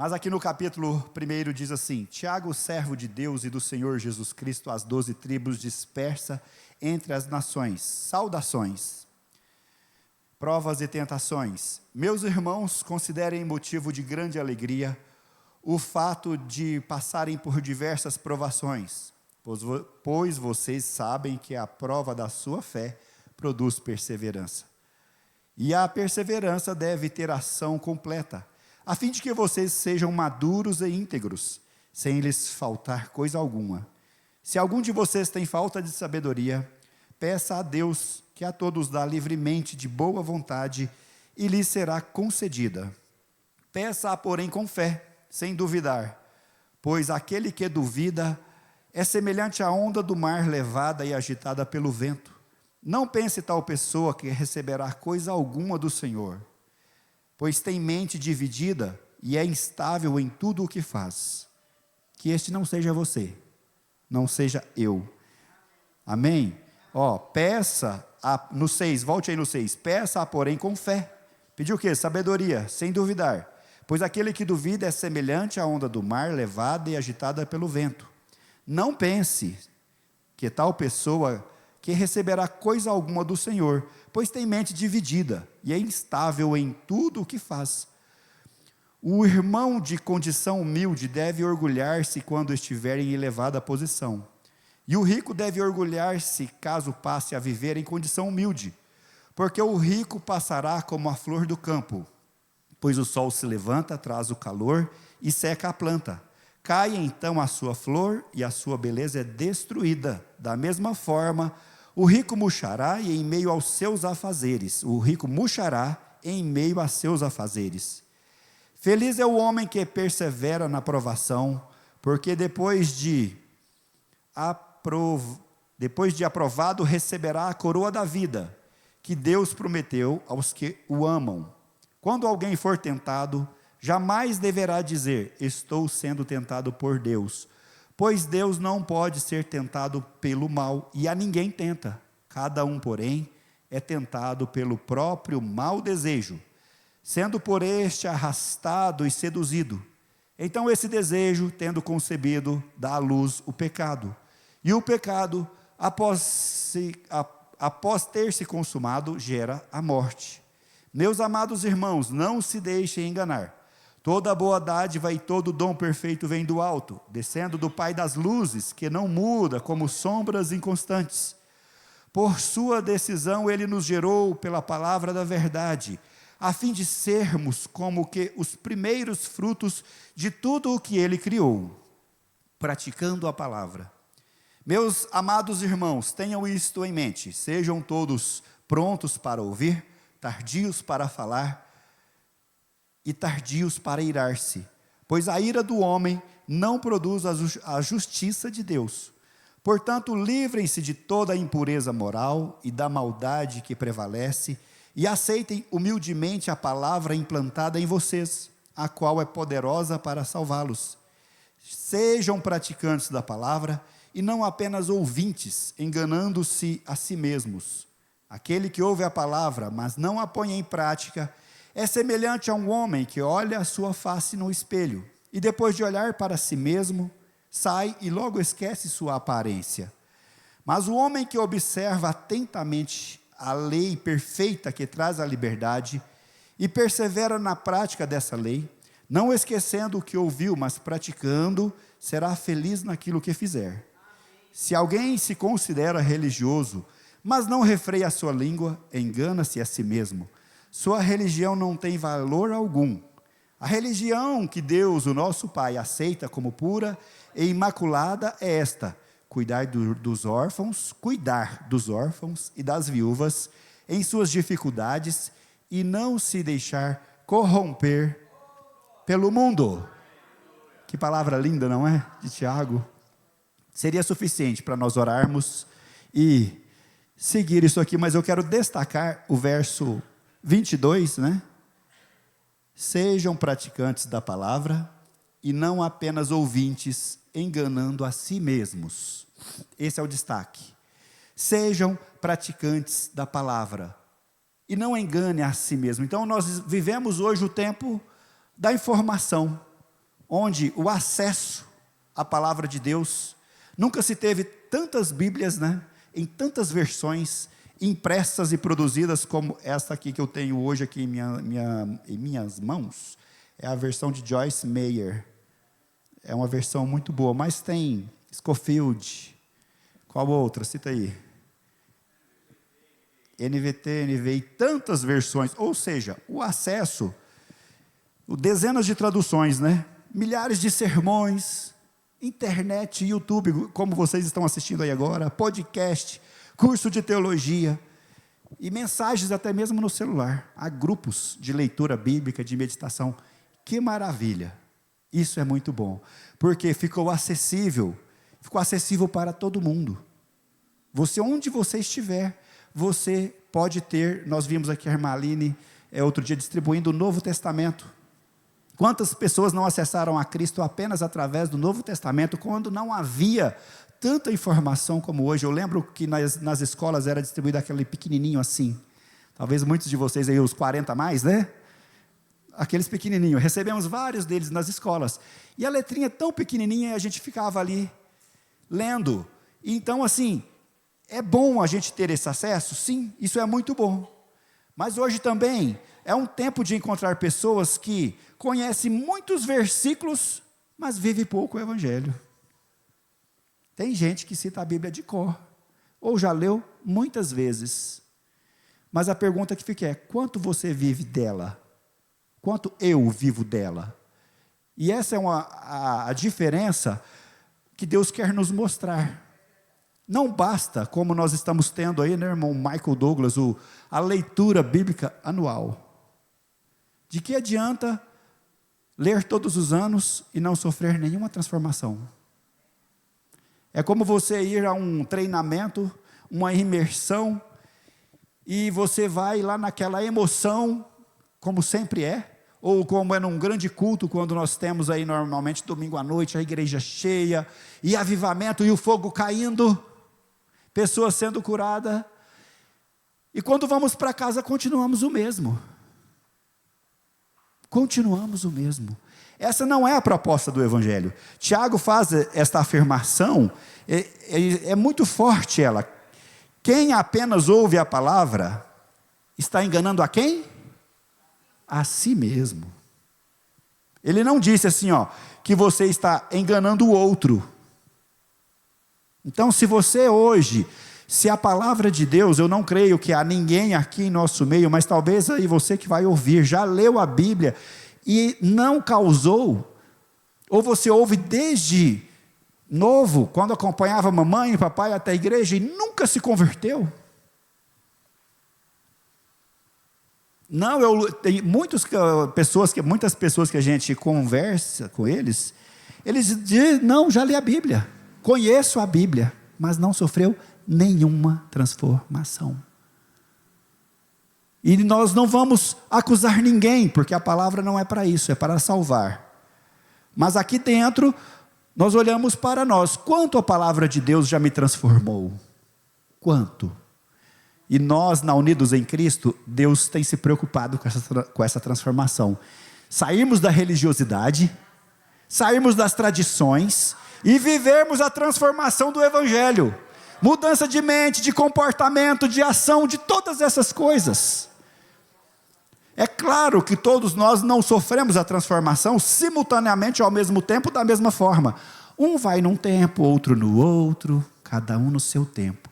Mas aqui no capítulo 1 diz assim: Tiago, servo de Deus e do Senhor Jesus Cristo, às 12 tribos dispersa entre as nações, saudações, provas e tentações. Meus irmãos, considerem motivo de grande alegria o fato de passarem por diversas provações, pois vocês sabem que a prova da sua fé produz perseverança. E a perseverança deve ter ação completa, a fim de que vocês sejam maduros e íntegros, sem lhes faltar coisa alguma. Se algum de vocês tem falta de sabedoria, peça a Deus, que a todos dá livremente de boa vontade, e lhe será concedida. Peça-a, porém, com fé, sem duvidar, pois aquele que duvida é semelhante à onda do mar levada e agitada pelo vento. Não pense tal pessoa que receberá coisa alguma do Senhor, pois tem mente dividida e é instável em tudo o que faz. Que este não seja você, não seja eu. Amém? Peça, no 6, volte aí no 6, peça, porém, com fé. Pediu o quê? Sabedoria, sem duvidar. Pois aquele que duvida é semelhante à onda do mar levada e agitada pelo vento. Não pense que tal pessoa que receberá coisa alguma do Senhor, pois tem mente dividida e é instável em tudo o que faz. O irmão de condição humilde deve orgulhar-se quando estiver em elevada posição, e o rico deve orgulhar-se caso passe a viver em condição humilde, porque o rico passará como a flor do campo, pois o sol se levanta, traz o calor e seca a planta. Cai então a sua flor e a sua beleza é destruída. Da mesma forma, o rico murchará em meio aos seus afazeres. Feliz é o homem que persevera na provação, porque depois de aprovado receberá a coroa da vida, que Deus prometeu aos que o amam. Quando alguém for tentado, jamais deverá dizer: estou sendo tentado por Deus, pois Deus não pode ser tentado pelo mal, e a ninguém tenta. Cada um, porém, é tentado pelo próprio mau desejo, sendo por este arrastado e seduzido. Então esse desejo, tendo concebido, dá à luz o pecado. E o pecado, após ter se consumado, gera a morte. Meus amados irmãos, não se deixem enganar. Toda boa dádiva e todo dom perfeito vem do alto, descendo do Pai das luzes, que não muda como sombras inconstantes. Por sua decisão ele nos gerou pela palavra da verdade, a fim de sermos como que os primeiros frutos de tudo o que ele criou, praticando a palavra. Meus amados irmãos, tenham isto em mente: sejam todos prontos para ouvir, tardios para falar e tardios para irar-se, pois a ira do homem não produz a justiça de Deus. Portanto, livrem-se de toda a impureza moral e da maldade que prevalece, e aceitem humildemente a palavra implantada em vocês, a qual é poderosa para salvá-los. Sejam praticantes da palavra e não apenas ouvintes, enganando-se a si mesmos. Aquele que ouve a palavra, mas não a põe em prática, é semelhante a um homem que olha a sua face no espelho, e depois de olhar para si mesmo, sai e logo esquece sua aparência. Mas o homem que observa atentamente a lei perfeita que traz a liberdade, e persevera na prática dessa lei, não esquecendo o que ouviu, mas praticando, será feliz naquilo que fizer. Se alguém se considera religioso, mas não refreia a sua língua, engana-se a si mesmo. Sua religião não tem valor algum. A religião que Deus, o nosso Pai, aceita como pura e imaculada é esta: cuidar dos órfãos e das viúvas em suas dificuldades e não se deixar corromper pelo mundo. Que palavra linda, não é? De Tiago. Seria suficiente para nós orarmos e seguir isso aqui, mas eu quero destacar o verso 22, né? Sejam praticantes da palavra e não apenas ouvintes, enganando a si mesmos. Esse é o destaque. Sejam praticantes da palavra e não engane a si mesmo. Então nós vivemos hoje o tempo da informação. onde o acesso à palavra de Deus, nunca se teve tantas Bíblias, né, em tantas versões, impressas e produzidas como esta aqui que eu tenho hoje aqui em minhas mãos. É a versão de Joyce Meyer. É uma versão muito boa, mas tem Scofield. Qual outra? Cita aí. NVT, NVI, tantas versões. Ou seja, o acesso, dezenas de traduções, né? Milhares de sermões, internet, YouTube, como vocês estão assistindo aí agora, podcast, curso de teologia e mensagens até mesmo no celular. Há grupos de leitura bíblica, de meditação. Que maravilha! Isso é muito bom, porque ficou acessível para todo mundo. Você, onde você estiver, você pode ter. Nós vimos aqui a irmã Aline, outro dia, distribuindo o Novo Testamento. Quantas pessoas não acessaram a Cristo apenas através do Novo Testamento, quando não havia tanta informação como hoje? Eu lembro que nas escolas era distribuído aquele pequenininho assim, talvez muitos de vocês aí, os 40 a mais, né? Aqueles pequenininhos, recebemos vários deles nas escolas, e a letrinha tão pequenininha, a gente ficava ali, lendo. Então assim, é bom a gente ter esse acesso? Sim, isso é muito bom, mas hoje também é um tempo de encontrar pessoas que conhecem muitos versículos, mas vivem pouco o Evangelho. Tem gente que cita a Bíblia de cor, ou já leu muitas vezes, mas a pergunta que fica é: quanto você vive dela? Quanto eu vivo dela? E essa é a diferença que Deus quer nos mostrar. Não basta, como nós estamos tendo aí, né, irmão Michael Douglas, a leitura bíblica anual. De que adianta ler todos os anos e não sofrer nenhuma transformação? É como você ir a um treinamento, uma imersão, e você vai lá naquela emoção, como sempre é, ou como é num grande culto, quando nós temos aí normalmente domingo à noite, a igreja cheia, e avivamento, e o fogo caindo, pessoas sendo curadas, e quando vamos para casa continuamos o mesmo. Continuamos o mesmo. Essa não é a proposta do Evangelho. Tiago faz esta afirmação, é muito forte ela. Quem apenas ouve a palavra, está enganando a quem? A si mesmo. Ele não disse assim, que você está enganando o outro. Então, se você hoje, se a palavra de Deus, eu não creio que há ninguém aqui em nosso meio, mas talvez aí você que vai ouvir, já leu a Bíblia e não causou, ou você ouve desde novo, quando acompanhava mamãe e papai até a igreja e nunca se converteu. Não, tem muitas pessoas que a gente conversa com eles dizem: não, já li a Bíblia, conheço a Bíblia, mas não sofreu nenhuma transformação. E nós não vamos acusar ninguém, porque a palavra não é para isso, é para salvar. Mas aqui dentro, nós olhamos para nós: quanto a palavra de Deus já me transformou? Quanto? E nós, na Unidos em Cristo, Deus tem se preocupado com essa transformação. Sairmos da religiosidade, sairmos das tradições e vivermos a transformação do Evangelho. Mudança de mente, de comportamento, de ação, de todas essas coisas. É claro que todos nós não sofremos a transformação simultaneamente, ao mesmo tempo, da mesma forma. Um vai num tempo, outro no outro, cada um no seu tempo.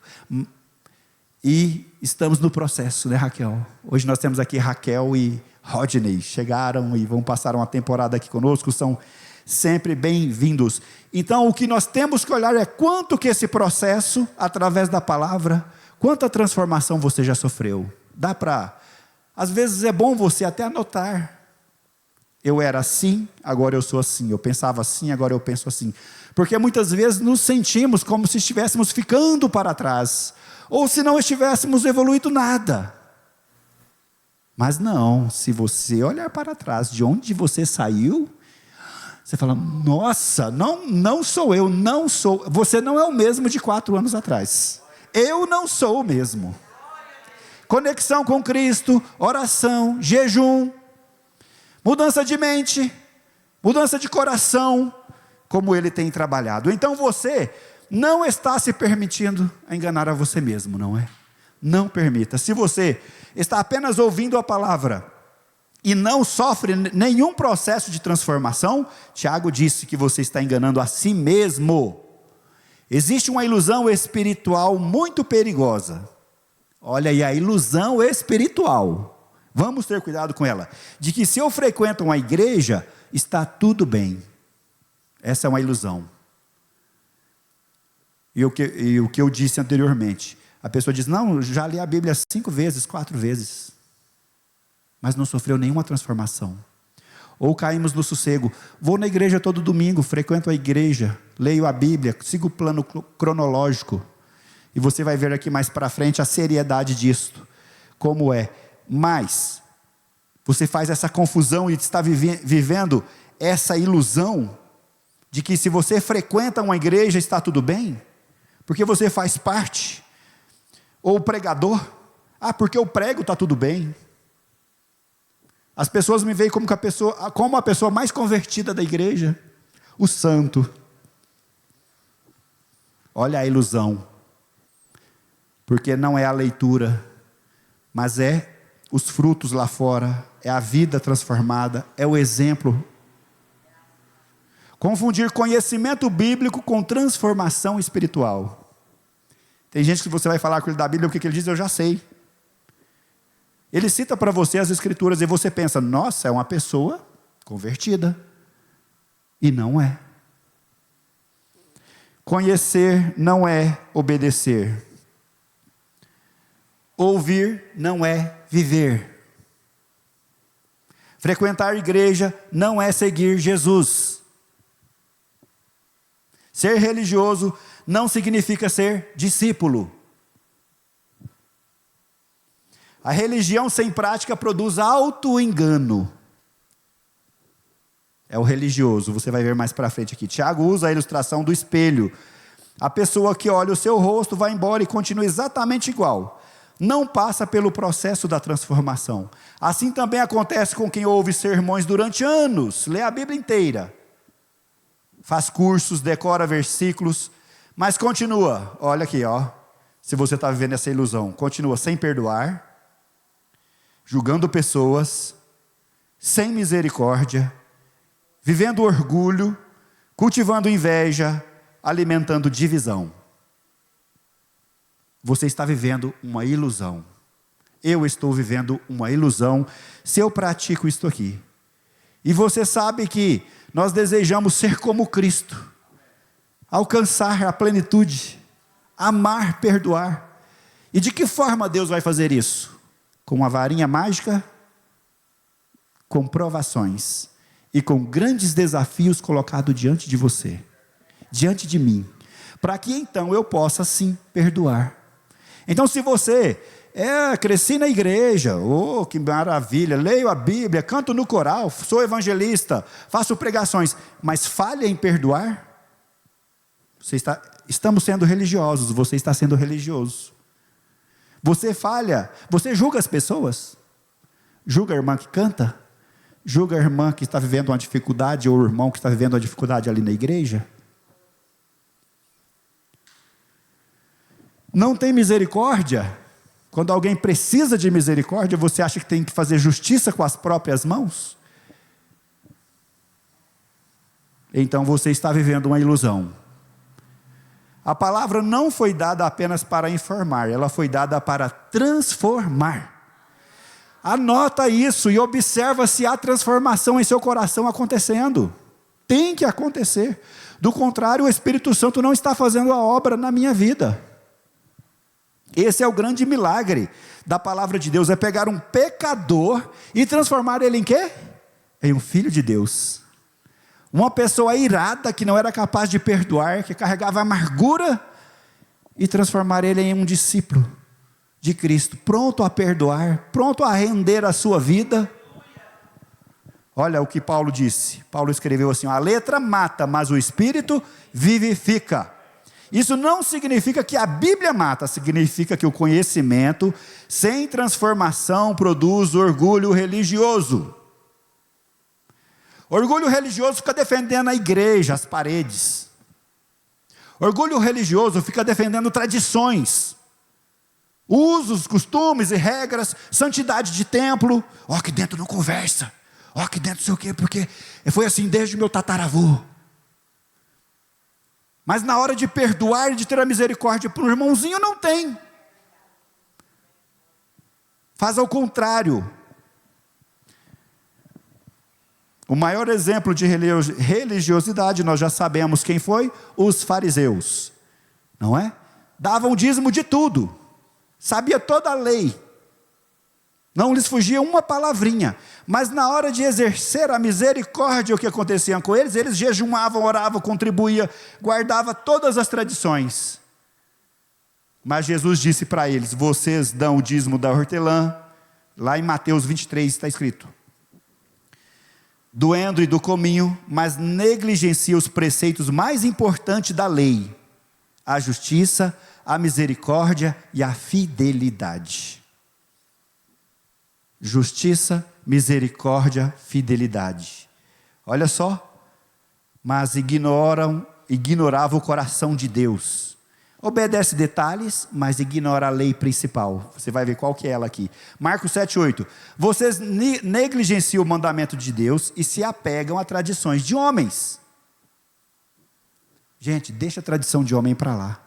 E estamos no processo, né, Raquel? Hoje nós temos aqui Raquel e Rodney, chegaram e vão passar uma temporada aqui conosco, são sempre bem-vindos. Então o que nós temos que olhar é quanto que esse processo, através da palavra, quanta transformação você já sofreu. Às vezes é bom você até anotar: eu era assim, agora eu sou assim, eu pensava assim, agora eu penso assim. Porque muitas vezes nos sentimos como se estivéssemos ficando para trás, ou se não estivéssemos evoluído nada. Mas não, se você olhar para trás, de onde você saiu, você fala: nossa, não sou eu, não sou, você não é o mesmo de 4 anos atrás, eu não sou o mesmo. Conexão com Cristo, oração, jejum, mudança de mente, mudança de coração, como ele tem trabalhado. Então você não está se permitindo enganar a você mesmo, não é? Não permita. Se você está apenas ouvindo a palavra e não sofre nenhum processo de transformação, Tiago disse que você está enganando a si mesmo. Existe uma ilusão espiritual muito perigosa. Olha aí, a ilusão espiritual. Vamos ter cuidado com ela. De que se eu frequento uma igreja, está tudo bem. Essa é uma ilusão. E o que eu disse anteriormente. A pessoa diz, não, já li a Bíblia 5 vezes, 4 vezes. Mas não sofreu nenhuma transformação. Ou caímos no sossego. Vou na igreja todo domingo, frequento a igreja, leio a Bíblia, sigo o plano cronológico. E você vai ver aqui mais para frente a seriedade disto. Como é. Mas, você faz essa confusão e está vivendo essa ilusão de que se você frequenta uma igreja está tudo bem, porque você faz parte. Ou o pregador, porque eu prego está tudo bem. As pessoas me veem como a pessoa mais convertida da igreja, o santo. Olha a ilusão, porque não é a leitura, mas é os frutos lá fora, é a vida transformada, é o exemplo. Confundir conhecimento bíblico com transformação espiritual. Tem gente que você vai falar com ele da Bíblia, o que ele diz, eu já sei. Ele cita para você as escrituras e você pensa, nossa, é uma pessoa convertida. E não é. Conhecer não é obedecer. Ouvir não é viver. Frequentar a igreja não é seguir Jesus. Ser religioso não significa ser discípulo. A religião sem prática produz auto-engano. É o religioso, você vai ver mais para frente aqui. Tiago usa a ilustração do espelho. A pessoa que olha o seu rosto vai embora e continua exatamente igual. Não passa pelo processo da transformação. Assim também acontece com quem ouve sermões durante anos, lê a Bíblia inteira, faz cursos, decora versículos, mas continua, olha aqui, se você está vivendo essa ilusão, continua sem perdoar, julgando pessoas, sem misericórdia, vivendo orgulho, cultivando inveja, alimentando divisão. Você está vivendo uma ilusão. Eu estou vivendo uma ilusão se eu pratico isto aqui. E você sabe que nós desejamos ser como Cristo, alcançar a plenitude, amar, perdoar. E de que forma Deus vai fazer isso? Com uma varinha mágica? Com provações e com grandes desafios colocados diante de você, diante de mim, para que então eu possa sim perdoar. Então se você cresci na igreja, que maravilha, leio a Bíblia, canto no coral, sou evangelista, faço pregações, mas falha em perdoar, estamos sendo religiosos, você está sendo religioso. Você falha, você julga as pessoas, julga a irmã que canta, julga a irmã que está vivendo uma dificuldade, ou o irmão que está vivendo uma dificuldade ali na igreja. Não tem misericórdia. Quando alguém precisa de misericórdia, você acha que tem que fazer justiça com as próprias mãos? Então você está vivendo uma ilusão. A palavra não foi dada apenas para informar, ela foi dada para transformar. Anota isso e observa se há transformação em seu coração acontecendo. Tem que acontecer. Do contrário, o Espírito Santo não está fazendo a obra na minha vida. Esse é o grande milagre da palavra de Deus, é pegar um pecador e transformar ele em quê? Em um filho de Deus. Uma pessoa irada que não era capaz de perdoar, que carregava amargura, e transformar ele em um discípulo de Cristo, pronto a perdoar, pronto a render a sua vida. Olha o que Paulo disse. Paulo escreveu assim: a letra mata, mas o Espírito vivifica. Isso não significa que a Bíblia mata, significa que o conhecimento sem transformação produz orgulho religioso. Orgulho religioso fica defendendo a igreja, as paredes. Orgulho religioso fica defendendo tradições, usos, costumes e regras, santidade de templo. Ó, aqui dentro não conversa. Ó, aqui dentro não sei o quê, porque foi assim desde o meu tataravô. Mas na hora de perdoar e de ter a misericórdia para um irmãozinho, não tem. Faz ao contrário. O maior exemplo de religiosidade, nós já sabemos quem foi: os fariseus, não é? Davam dízimo de tudo, sabia toda a lei, não lhes fugia uma palavrinha, mas na hora de exercer a misericórdia, o que acontecia com eles? Eles jejuavam, oravam, contribuíam, guardavam todas as tradições. Mas Jesus disse para eles: vocês dão o dízimo da hortelã, lá em Mateus 23 está escrito, do endro e do cominho, mas negligencia os preceitos mais importantes da lei: a justiça, a misericórdia e a fidelidade. Justiça, misericórdia, fidelidade. Olha só, mas ignorava o coração de Deus. Obedece detalhes, mas ignora a lei principal. Você vai ver qual que é ela aqui. Marcos 7,8. Vocês negligenciam o mandamento de Deus e se apegam a tradições de homens. Gente, deixa a tradição de homem para lá.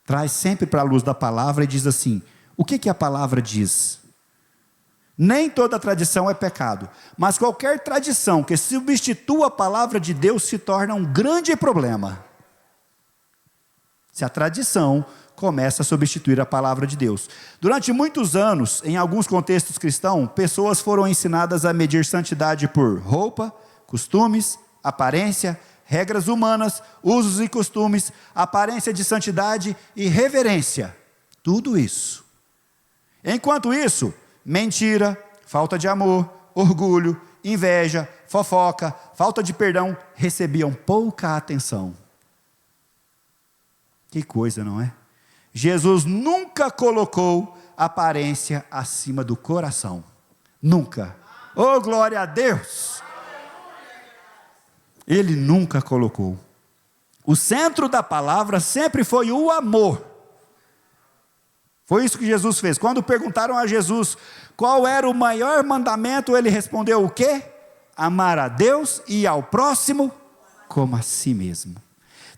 Traz sempre para a luz da palavra e diz assim: o que a palavra diz? Nem toda tradição é pecado, mas qualquer tradição que substitua a palavra de Deus se torna um grande problema. Se a tradição começa a substituir a palavra de Deus. Durante muitos anos, em alguns contextos cristãos, pessoas foram ensinadas a medir santidade por roupa, costumes, aparência, regras humanas, usos e costumes, aparência de santidade e reverência. Tudo isso. Enquanto isso, mentira, falta de amor, orgulho, inveja, fofoca, falta de perdão recebiam pouca atenção. Que coisa, não é? Jesus nunca colocou aparência acima do coração. Nunca. Oh, glória a Deus! Ele nunca colocou. O centro da palavra sempre foi o amor. Foi isso que Jesus fez. Quando perguntaram a Jesus qual era o maior mandamento, ele respondeu o quê? Amar a Deus e ao próximo como a si mesmo.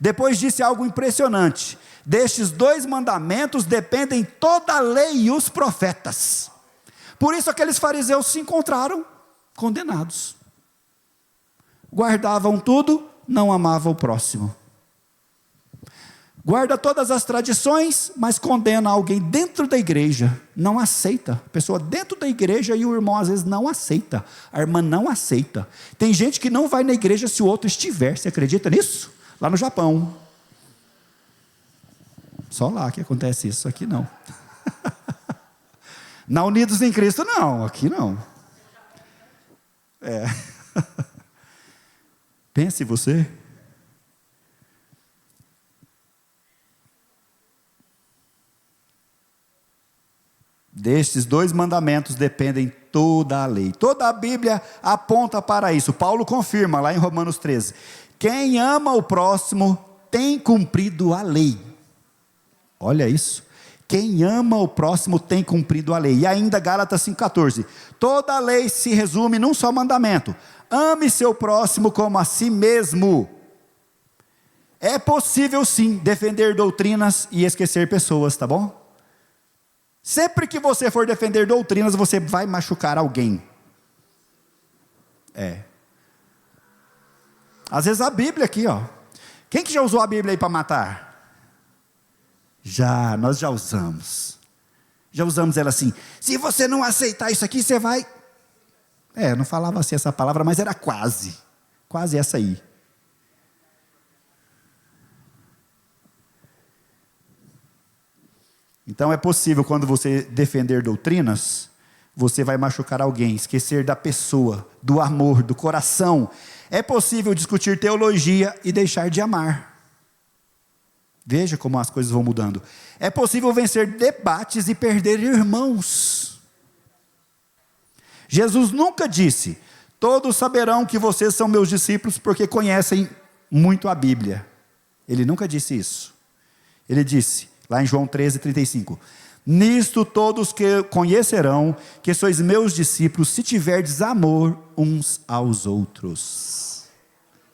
Depois disse algo impressionante: destes 2 mandamentos dependem toda a lei e os profetas. Por isso aqueles fariseus se encontraram condenados. Guardavam tudo, não amavam o próximo. Guarda todas as tradições, mas condena alguém dentro da igreja, não aceita. A pessoa dentro da igreja e o irmão às vezes não aceita, a irmã não aceita. Tem gente que não vai na igreja se o outro estiver, você acredita nisso? Lá no Japão. Só lá que acontece isso, aqui não. Na Unidos em Cristo não, aqui não. Pense você. Destes 2 mandamentos dependem toda a lei. Toda a Bíblia aponta para isso. Paulo confirma lá em Romanos 13. Quem ama o próximo tem cumprido a lei. Olha isso. Quem ama o próximo tem cumprido a lei. E ainda Gálatas 5,14. Toda a lei se resume num só mandamento: ame seu próximo como a si mesmo. É possível sim defender doutrinas e esquecer pessoas, tá bom? Sempre que você for defender doutrinas, você vai machucar alguém. Às vezes a Bíblia aqui, ó. Quem que já usou a Bíblia aí para matar? Nós já usamos. Já usamos ela assim: se você não aceitar isso aqui, você vai... não falava assim essa palavra, mas era quase essa aí. Então é possível, quando você defender doutrinas, você vai machucar alguém, esquecer da pessoa, do amor, do coração. É possível discutir teologia e deixar de amar. Veja como as coisas vão mudando. É possível vencer debates e perder irmãos. Jesus nunca disse: todos saberão que vocês são meus discípulos porque conhecem muito a Bíblia. Ele nunca disse isso. Ele disse, lá em João 13:35, nisto todos que conhecerão que sois meus discípulos, se tiverdes amor uns aos outros.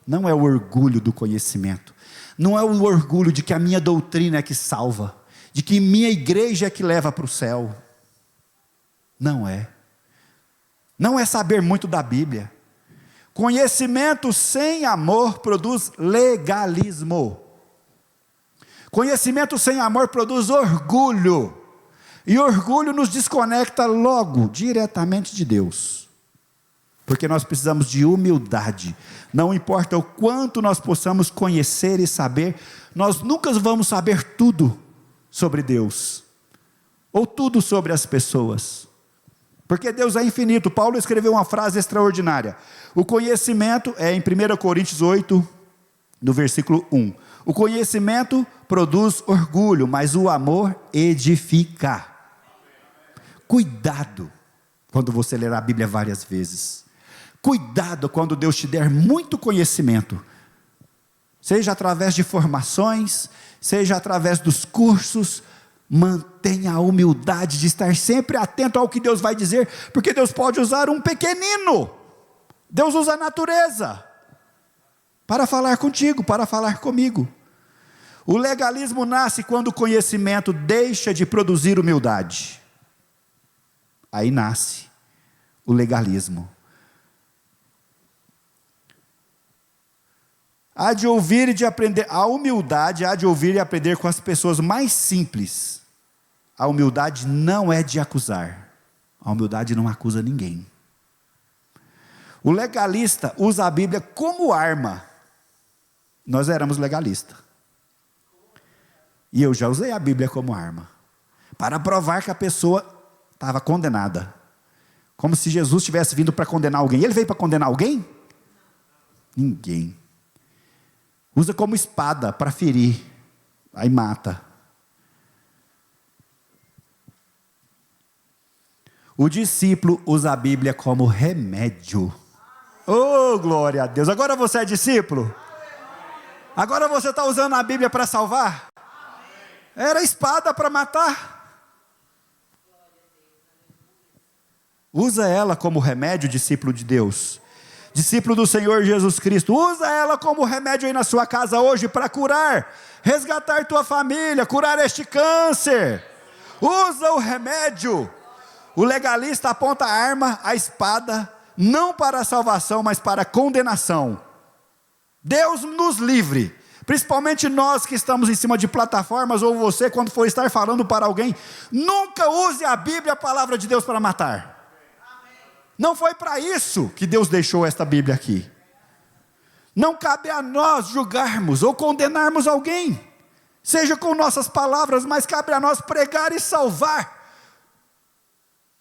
Não é o orgulho do conhecimento, não é o orgulho de que a minha doutrina é que salva, de que minha igreja é que leva para o céu. Não é. Não é saber muito da Bíblia. Conhecimento sem amor produz legalismo. Conhecimento sem amor produz orgulho. E orgulho nos desconecta logo, diretamente de Deus. Porque nós precisamos de humildade. Não importa o quanto nós possamos conhecer e saber, nós nunca vamos saber tudo sobre Deus. Ou tudo sobre as pessoas. Porque Deus é infinito. Paulo escreveu uma frase extraordinária. O conhecimento, é em 1 Coríntios 8, no versículo 1. O conhecimento produz orgulho, mas o amor edifica. Cuidado quando você ler a Bíblia várias vezes. Cuidado quando Deus te der muito conhecimento. Seja através de formações, seja através dos cursos. Mantenha a humildade de estar sempre atento ao que Deus vai dizer, porque Deus pode usar um pequenino. Deus usa a natureza para falar contigo, para falar comigo. O legalismo nasce quando o conhecimento deixa de produzir humildade. Aí nasce o legalismo. Há de ouvir e de aprender, a humildade há de ouvir e aprender com as pessoas mais simples. A humildade não é de acusar. A humildade não acusa ninguém. O legalista usa a Bíblia como arma. Nós éramos legalistas. E eu já usei a Bíblia como arma. Para provar que a pessoa estava condenada. Como se Jesus tivesse vindo para condenar alguém. Ele veio para condenar alguém? Ninguém. Usa como espada para ferir. Aí mata. O discípulo usa a Bíblia como remédio. Oh, glória a Deus. Agora você é discípulo? Agora você está usando a Bíblia para salvar? Era espada para matar. Usa ela como remédio, discípulo de Deus. Discípulo do Senhor Jesus Cristo. Usa ela como remédio aí na sua casa hoje para curar, resgatar tua família, curar este câncer. Usa o remédio. O legalista aponta a arma, a espada, não para a salvação, mas para a condenação. Deus nos livre, principalmente nós que estamos em cima de plataformas, ou você quando for estar falando para alguém, nunca use a Bíblia, a palavra de Deus, para matar. Não foi para isso que Deus deixou esta Bíblia aqui. Não cabe a nós julgarmos ou condenarmos alguém, seja com nossas palavras, mas cabe a nós pregar e salvar.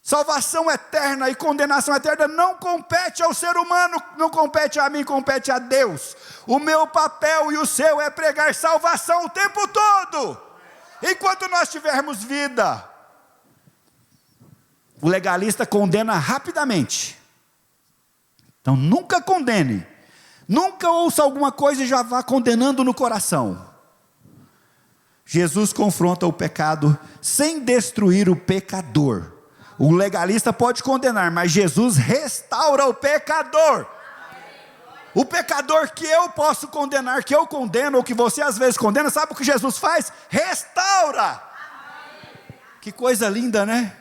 Salvação eterna e condenação eterna não compete ao ser humano, não compete a mim, compete a Deus. O meu papel e o seu é pregar salvação o tempo todo, enquanto nós tivermos vida. O legalista condena rapidamente. Então nunca condene, nunca ouça alguma coisa e já vá condenando no coração. Jesus confronta o pecado sem destruir o pecador. O legalista pode condenar, mas Jesus restaura o pecador. O pecador que eu posso condenar, que eu condeno, ou que você às vezes condena, sabe o que Jesus faz? Restaura. Que coisa linda, né?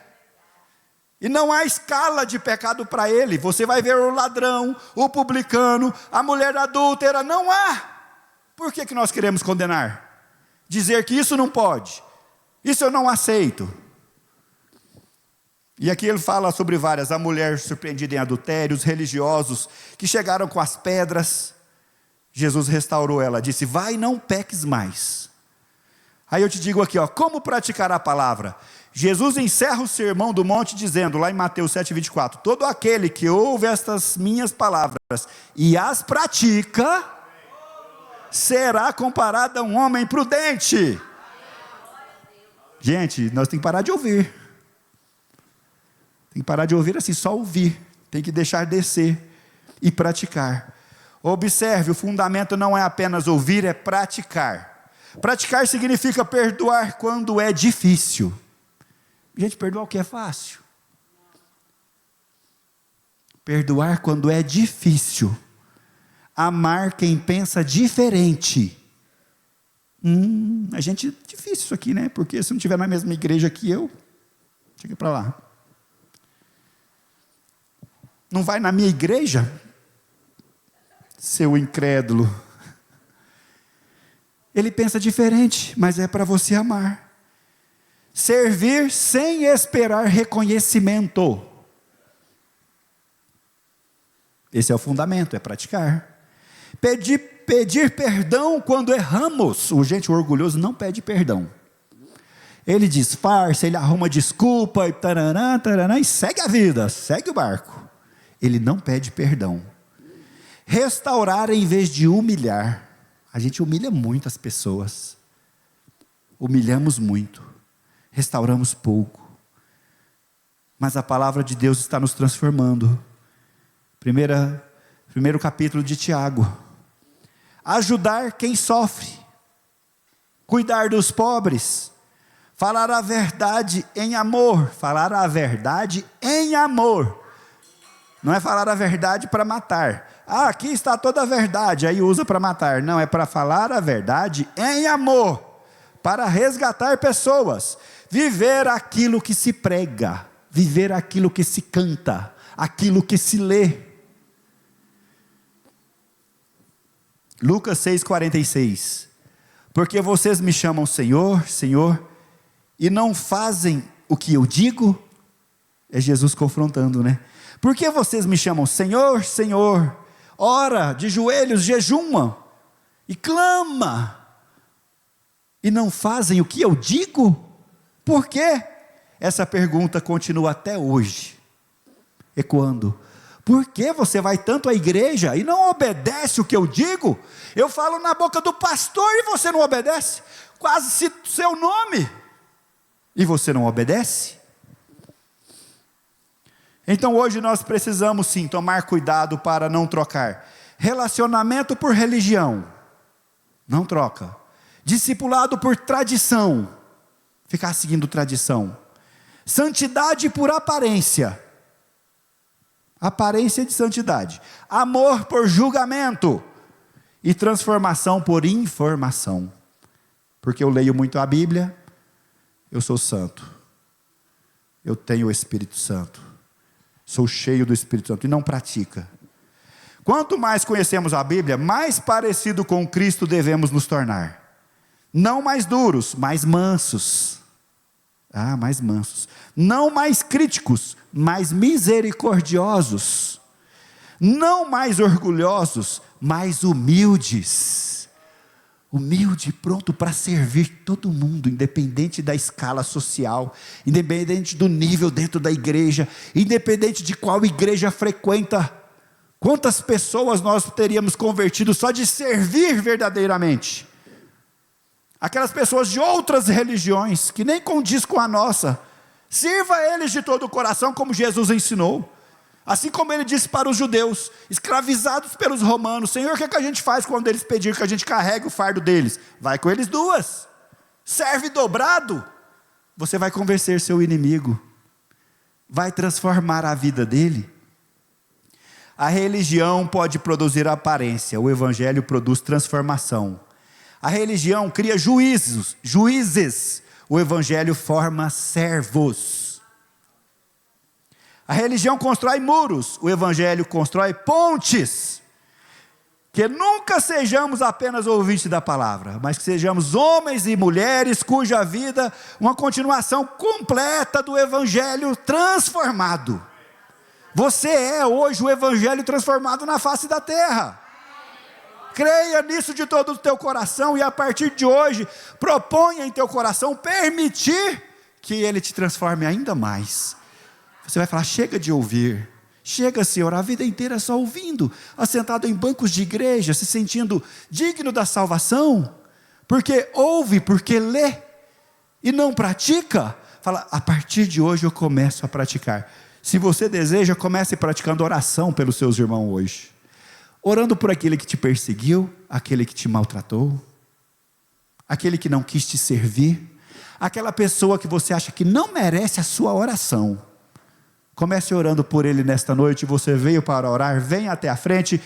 E não há escala de pecado para ele. Você vai ver o ladrão, o publicano, a mulher adúltera, não há. Por que nós queremos condenar? Dizer que isso não pode, isso eu não aceito. E aqui ele fala sobre várias, a mulher surpreendida em adultério, os religiosos que chegaram com as pedras. Jesus restaurou ela, disse, vai e não peques mais. Aí eu te digo aqui, como praticar a palavra? Jesus encerra o sermão do monte dizendo, lá em Mateus 7,24, todo aquele que ouve estas minhas palavras e as pratica, será comparado a um homem prudente. Gente, nós temos que parar de ouvir. Tem que parar de ouvir assim, só ouvir. Tem que deixar descer. e praticar. Observe, o fundamento não é apenas ouvir, é praticar. Praticar significa perdoar quando é difícil. Gente, perdoar o que é fácil. Perdoar quando é difícil. Amar quem pensa diferente. A gente, difícil isso aqui, né? Porque se não estiver na mesma igreja que eu, chega para lá. Não vai na minha igreja? Seu incrédulo. Ele pensa diferente, mas é para você amar. Servir sem esperar reconhecimento. Esse é o fundamento, é praticar. Pedir perdão quando erramos. O gente orgulhoso não pede perdão. Ele disfarça, ele arruma desculpa e taranã, taranã, e segue a vida, segue o barco. Ele não pede perdão. Restaurar em vez de humilhar. A gente humilha muito as pessoas. Humilhamos muito. Restauramos pouco. Mas a palavra de Deus está nos transformando. Primeiro capítulo de Tiago. Ajudar quem sofre. Cuidar dos pobres. Falar a verdade em amor. Falar a verdade em amor. Não é falar a verdade para matar. Aqui está toda a verdade, aí usa para matar. Não, é para falar a verdade em amor, para resgatar pessoas, viver aquilo que se prega, viver aquilo que se canta, aquilo que se lê. Lucas 6,46. Porque vocês me chamam Senhor, Senhor, e não fazem o que eu digo? É Jesus confrontando, né? Por que vocês me chamam Senhor, Senhor? Ora, de joelhos, jejuma e clama, e não fazem o que eu digo? Por quê? Essa pergunta continua até hoje, ecoando. Por que você vai tanto à igreja e não obedece o que eu digo? Eu falo na boca do pastor e você não obedece. Quase cito seu nome e você não obedece. Então hoje nós precisamos sim tomar cuidado para não trocar relacionamento por religião, não troca. Discipulado por tradição, ficar seguindo tradição. Santidade por aparência, aparência de santidade. Amor por julgamento e transformação por informação. Porque eu leio muito a Bíblia, eu sou santo, eu tenho o Espírito Santo. Sou cheio do Espírito Santo e não pratica. Quanto mais conhecemos a Bíblia, mais parecido com Cristo devemos nos tornar. Não mais duros, mais mansos. Mais mansos. Não mais críticos, mais misericordiosos. Não mais orgulhosos, mais humildes. Humilde, pronto para servir todo mundo, independente da escala social, independente do nível dentro da igreja, independente de qual igreja frequenta. Quantas pessoas nós teríamos convertido só de servir verdadeiramente? Aquelas pessoas de outras religiões, que nem condiz com a nossa. Sirva a eles de todo o coração, como Jesus ensinou. Assim como ele disse para os judeus, escravizados pelos romanos: Senhor, o que a gente faz quando eles pedirem que a gente carregue o fardo deles? Vai com eles duas. Serve dobrado. Você vai convencer seu inimigo. Vai transformar a vida dele. A religião pode produzir aparência, o evangelho produz transformação. A religião cria juízes, o evangelho forma servos. A religião constrói muros, o evangelho constrói pontes. Que nunca sejamos apenas ouvintes da palavra, mas que sejamos homens e mulheres cuja vida, uma continuação completa do evangelho transformado. Você é hoje o evangelho transformado na face da terra. Creia nisso de todo o teu coração e a partir de hoje, proponha em teu coração permitir que ele te transforme ainda mais. Você vai falar: chega de ouvir, chega, Senhor, a vida inteira só ouvindo, assentado em bancos de igreja, se sentindo digno da salvação, porque ouve, porque lê, e não pratica. Fala: a partir de hoje eu começo a praticar. Se você deseja, comece praticando oração pelos seus irmãos hoje. Orando por aquele que te perseguiu, aquele que te maltratou, aquele que não quis te servir, aquela pessoa que você acha que não merece a sua oração. Comece orando por ele nesta noite. Você veio para orar, venha até a frente.